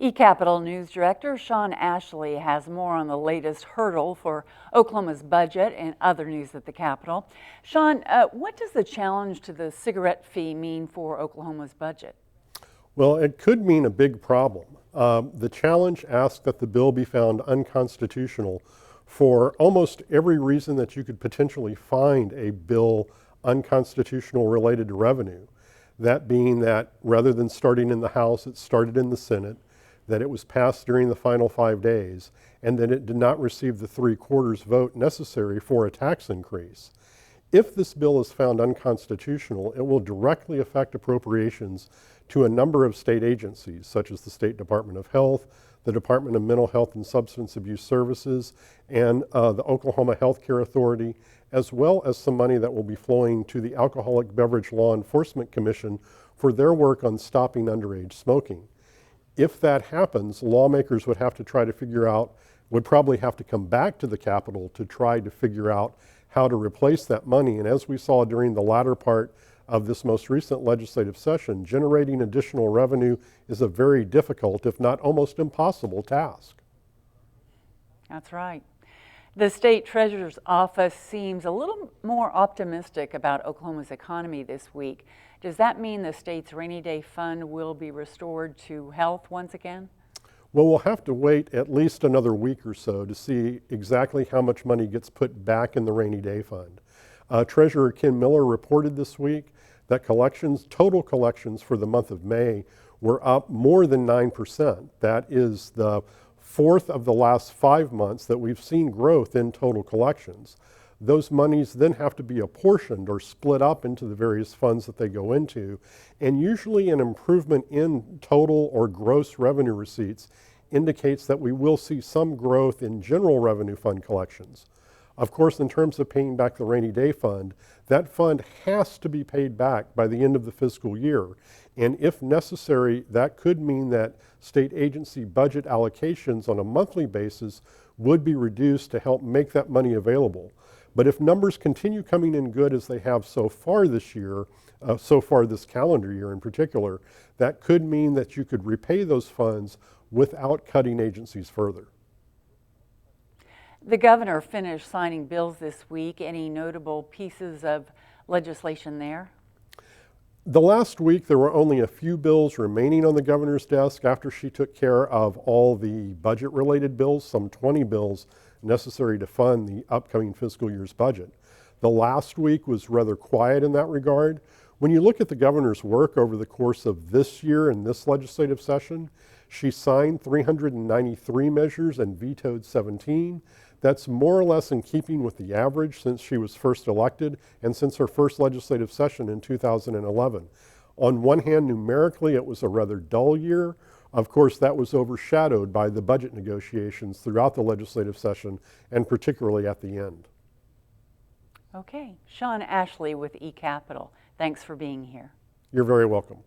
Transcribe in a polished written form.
eCapitol News Director Sean Ashley has more on the latest hurdle for Oklahoma's budget and other news at the Capitol. Sean, what does the challenge to the cigarette fee mean for Oklahoma's budget? Well, it could mean a big problem. The challenge asks that the bill be found unconstitutional for almost every reason that you could potentially find a bill unconstitutional related to revenue. That being that rather than starting in the House, it started in the Senate, that it was passed during the final 5 days, and that it did not receive the 3/4 vote necessary for a tax increase. If this bill is found unconstitutional, it will directly affect appropriations to a number of state agencies, such as the State Department of Health, the Department of Mental Health and Substance Abuse Services, and the Oklahoma Healthcare Authority, as well as some money that will be flowing to the Alcoholic Beverage Law Enforcement Commission for their work on stopping underage smoking. If that happens, lawmakers would have to try to figure out, would probably have to come back to the Capitol to try to figure out how to replace that money. And as we saw during the latter part of this most recent legislative session, generating additional revenue is a very difficult, if not almost impossible, task. That's right. The state treasurer's office seems a little more optimistic about Oklahoma's economy this week. Does that mean the state's rainy day fund will be restored to health once again? Well, we'll have to wait at least another week or so to see exactly how much money gets put back in the rainy day fund. Treasurer Ken Miller reported this week that total collections for the month of May were up more than 9%. That is the fourth of the last 5 months that we've seen growth in total collections. Those monies then have to be apportioned or split up into the various funds that they go into, and usually an improvement in total or gross revenue receipts indicates that we will see some growth in general revenue fund collections. Of course, in terms of paying back the rainy day fund, that fund has to be paid back by the end of the fiscal year. And if necessary, that could mean that state agency budget allocations on a monthly basis would be reduced to help make that money available. But if numbers continue coming in good as they have so far this year, this calendar year in particular, that could mean that you could repay those funds without cutting agencies further. The governor finished signing bills this week. Any notable pieces of legislation there? The last week, there were only a few bills remaining on the governor's desk after she took care of all the budget-related bills, some 20 bills necessary to fund the upcoming fiscal year's budget. The last week was rather quiet in that regard. When you look at the governor's work over the course of this year and this legislative session, she signed 393 measures and vetoed 17. That's more or less in keeping with the average since she was first elected and since her first legislative session in 2011. On one hand, numerically, it was a rather dull year. Of course, that was overshadowed by the budget negotiations throughout the legislative session and particularly at the end. Okay, Sean Ashley with eCapitol. Thanks for being here. You're very welcome.